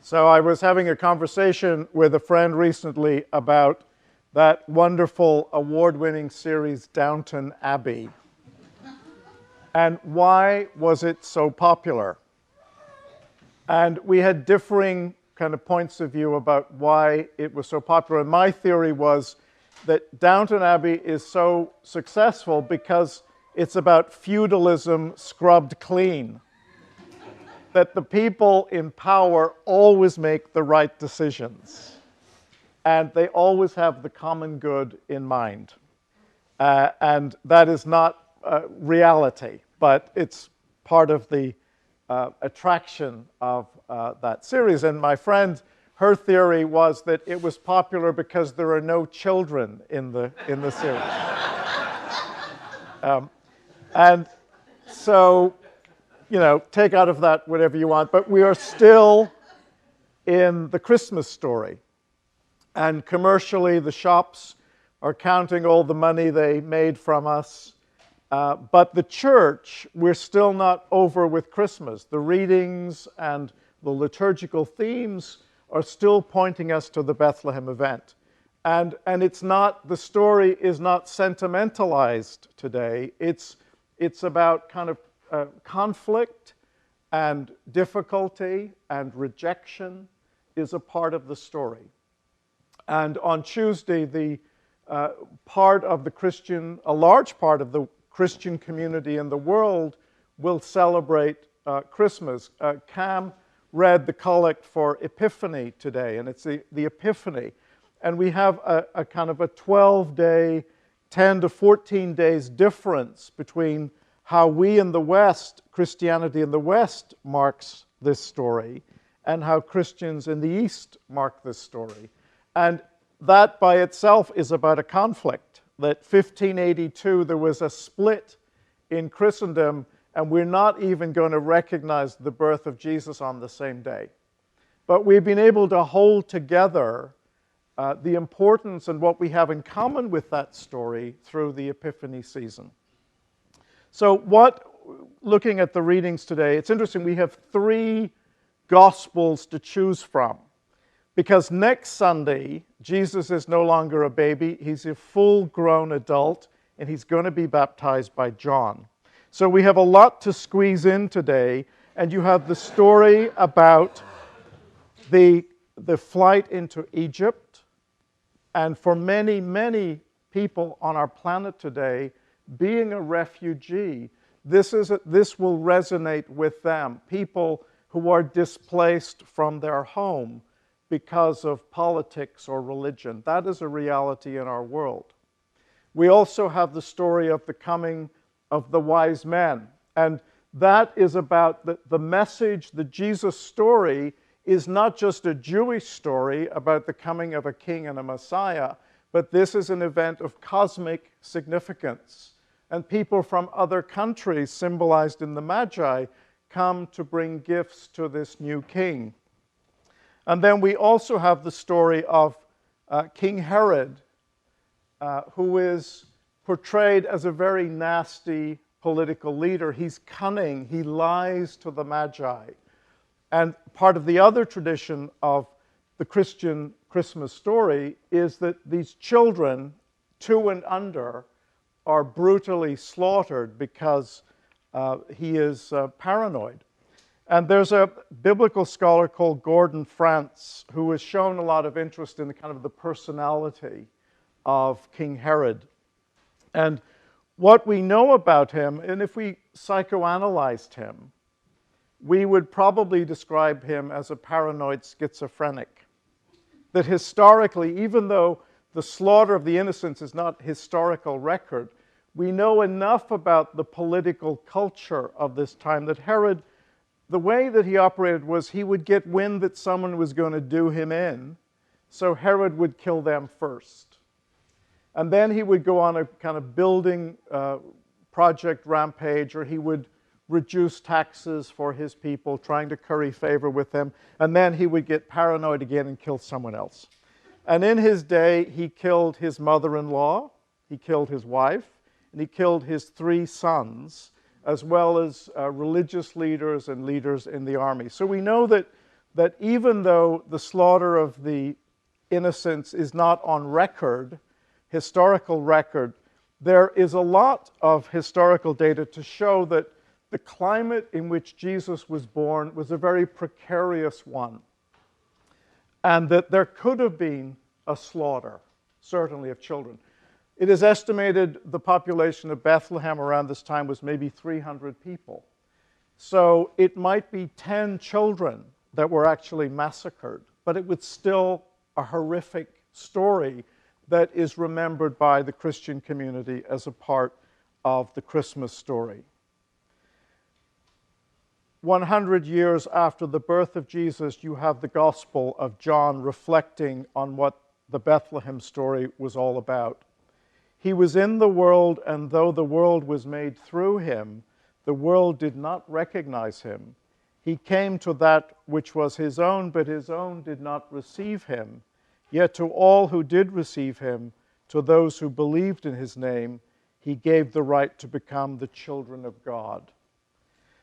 So I was having a conversation with a friend recently about that wonderful award-winning series Downton Abbey. And why was it so popular? And we had differing kind of points of view about why it was so popular. And my theory was that Downton Abbey is so successful because it's about feudalism scrubbed clean. That the people in power always make the right decisions. And they always have the common good in mind. And that is not reality, but it's part of the attraction of that series. And my friend, her theory was that it was popular because there are no children in the series. And so, you know, take out of that whatever you want, but we are still in the Christmas story. And commercially, the shops are counting all the money they made from us. But the church, we're still not over with Christmas. The readings and the liturgical themes are still pointing us to the Bethlehem event. And it's not, the story is not sentimentalized today. It's about kind of conflict and difficulty and rejection is a part of the story. And on Tuesday, the part of the Christian, a large part of the Christian community in the world will celebrate Christmas. Cam read the collect for Epiphany today, and it's the Epiphany. And we have a kind of a 12-day, 10 to 14 days difference between how we in the West, Christianity in the West, marks this story, and how Christians in the East mark this story. And that by itself is about a conflict. That 1582, there was a split in Christendom, and we're not even going to recognize the birth of Jesus on the same day. But we've been able to hold together the importance and what we have in common with that story through the Epiphany season. So looking at the readings today, it's interesting, we have 3 Gospels to choose from. Because next Sunday, Jesus is no longer a baby, he's a full-grown adult, and he's going to be baptized by John. So we have a lot to squeeze in today, and you have the story about the flight into Egypt, and for many, many people on our planet today, being a refugee, this will resonate with them. People who are displaced from their home because of politics or religion. That is a reality in our world. We also have the story of the coming of the wise men. And that is about the message, the Jesus story is not just a Jewish story about the coming of a king and a Messiah, but this is an event of cosmic significance. And people from other countries, symbolized in the Magi, come to bring gifts to this new king. And then we also have the story of King Herod, who is portrayed as a very nasty political leader. He's cunning, he lies to the Magi. And part of the other tradition of the Christian Christmas story is that these children, 2 and under, are brutally slaughtered because he is paranoid. And there's a biblical scholar called Gordon France who has shown a lot of interest in the kind of the personality of King Herod. And what we know about him, and if we psychoanalyzed him, we would probably describe him as a paranoid schizophrenic. That historically, even though the slaughter of the innocents is not historical record, we know enough about the political culture of this time that Herod, the way that he operated was he would get wind that someone was going to do him in, so Herod would kill them first. And then he would go on a kind of building project rampage, or he would reduce taxes for his people, trying to curry favor with them, and then he would get paranoid again and kill someone else. And in his day, he killed his mother-in-law, he killed his wife, and he killed his 3 sons, as well as religious leaders and leaders in the army. So we know that that even though the slaughter of the innocents is not on record, historical record, there is a lot of historical data to show that the climate in which Jesus was born was a very precarious one, and that there could have been a slaughter, certainly of children. It is estimated the population of Bethlehem around this time was maybe 300 people. So it might be 10 children that were actually massacred, but it was still a horrific story that is remembered by the Christian community as a part of the Christmas story. 100 years after the birth of Jesus, you have the Gospel of John reflecting on what the Bethlehem story was all about. He was in the world, and though the world was made through him, the world did not recognize him. He came to that which was his own, but his own did not receive him. Yet to all who did receive him, to those who believed in his name, he gave the right to become the children of God.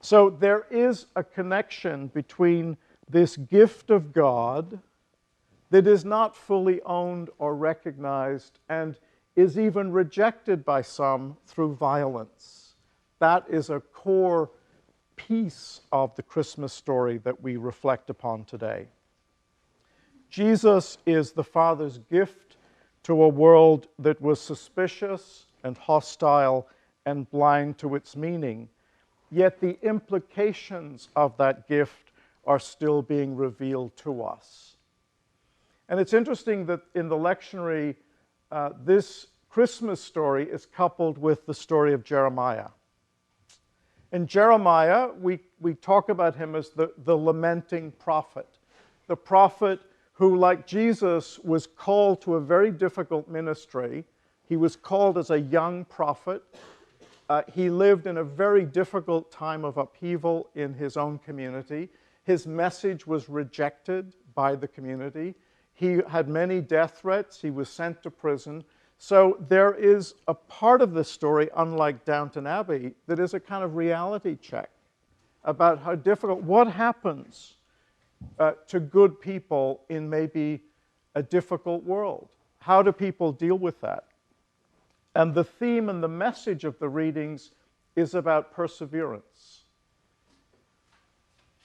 So there is a connection between this gift of God that is not fully owned or recognized and is even rejected by some through violence. That is a core piece of the Christmas story that we reflect upon today. Jesus is the Father's gift to a world that was suspicious and hostile and blind to its meaning. Yet the implications of that gift are still being revealed to us. And it's interesting that in the lectionary, this Christmas story is coupled with the story of Jeremiah. In Jeremiah, we talk about him as the lamenting prophet, the prophet who, like Jesus, was called to a very difficult ministry. He was called as a young prophet. He lived in a very difficult time of upheaval in his own community. His message was rejected by the community. He had many death threats. He was sent to prison. So there is a part of this story, unlike Downton Abbey, that is a kind of reality check about how difficult, what happens to good people in maybe a difficult world. How do people deal with that? And the theme and the message of the readings is about perseverance.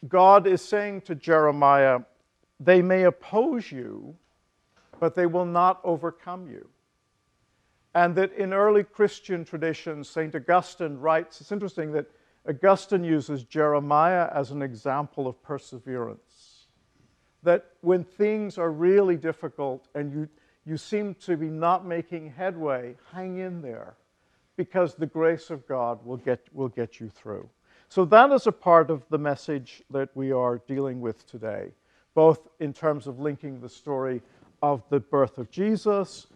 God is saying to Jeremiah, they may oppose you, but they will not overcome you. And that in early Christian traditions, St. Augustine writes, it's interesting that Augustine uses Jeremiah as an example of perseverance. That when things are really difficult and you seem to be not making headway, hang in there, because the grace of God will get you through. So that is a part of the message that we are dealing with today, both in terms of linking the story of the birth of Jesus,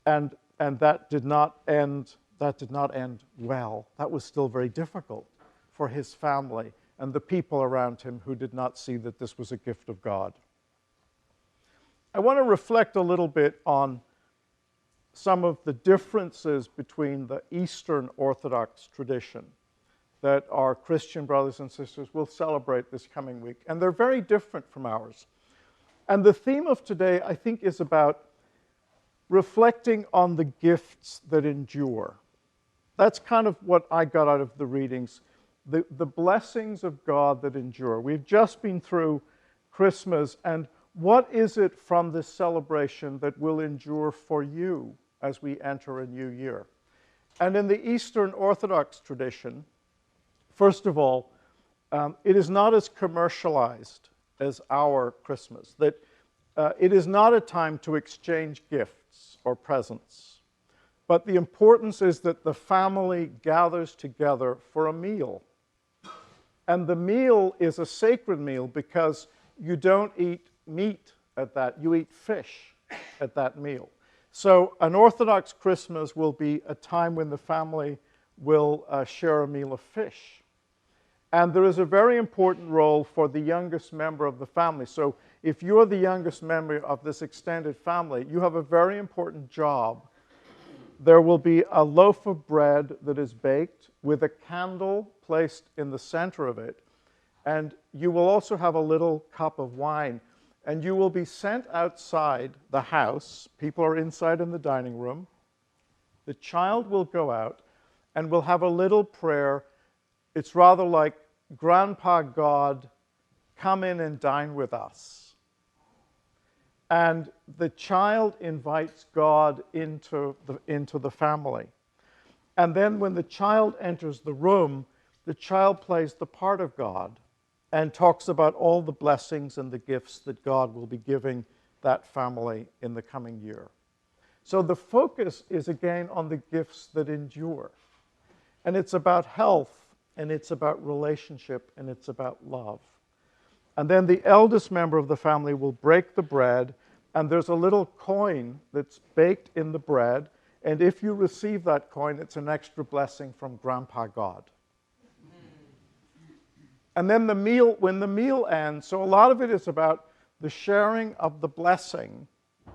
and that did not end well. That was still very difficult for his family and the people around him who did not see that this was a gift of God. I want to reflect a little bit on some of the differences between the Eastern Orthodox tradition that our Christian brothers and sisters will celebrate this coming week. And they're very different from ours. And the theme of today, I think, is about reflecting on the gifts that endure. That's kind of what I got out of the readings, the blessings of God that endure. We've just been through Christmas, and what is it from this celebration that will endure for you as we enter a new year? And in the Eastern Orthodox tradition, first of all, it is not as commercialized as our Christmas, that it is not a time to exchange gifts or presents, but the importance is that the family gathers together for a meal. And the meal is a sacred meal because you don't eat meat at that, you eat fish at that meal. So an Orthodox Christmas will be a time when the family will share a meal of fish. And there is a very important role for the youngest member of the family. So if you're the youngest member of this extended family, you have a very important job. There will be a loaf of bread that is baked with a candle placed in the center of it. And you will also have a little cup of wine. And you will be sent outside the house. People are inside in the dining room. The child will go out and will have a little prayer. It's rather like, Grandpa God, come in and dine with us. And the child invites God into the family. And then when the child enters the room, the child plays the part of God and talks about all the blessings and the gifts that God will be giving that family in the coming year. So the focus is again on the gifts that endure. And it's about health, and it's about relationship, and it's about love. And then the eldest member of the family will break the bread, and there's a little coin that's baked in the bread. And if you receive that coin, it's an extra blessing from Grandpa God. And then when the meal ends, so a lot of it is about the sharing of the blessing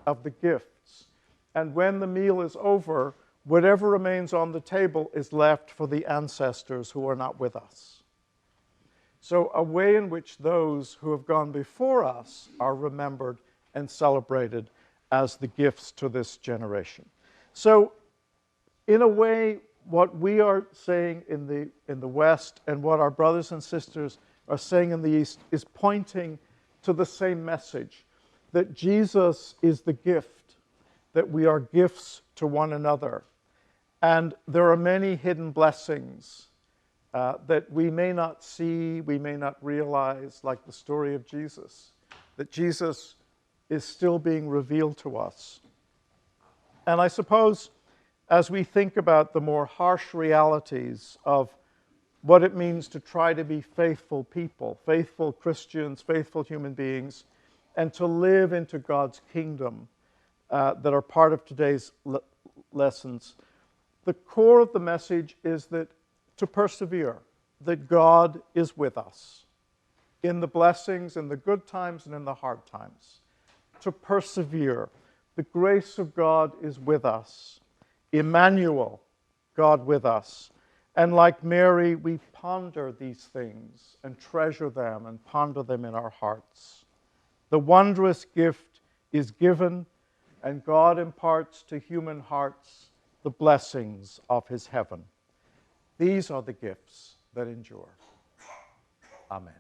of the gifts. And when the meal is over, whatever remains on the table is left for the ancestors who are not with us. So a way in which those who have gone before us are remembered and celebrated as the gifts to this generation. So in a way, what we are saying in the West and what our brothers and sisters are saying in the East is pointing to the same message, that Jesus is the gift, that we are gifts to one another. And there are many hidden blessings that we may not see, we may not realize, like the story of Jesus, that Jesus is still being revealed to us. And I suppose as we think about the more harsh realities of what it means to try to be faithful people, faithful Christians, faithful human beings, and to live into God's kingdom that are part of today's lessons, the core of the message is that to persevere, that God is with us in the blessings, in the good times, and in the hard times. To persevere, the grace of God is with us. Emmanuel, God with us. And like Mary, we ponder these things and treasure them and ponder them in our hearts. The wondrous gift is given, and God imparts to human hearts the blessings of his heaven. These are the gifts that endure. Amen.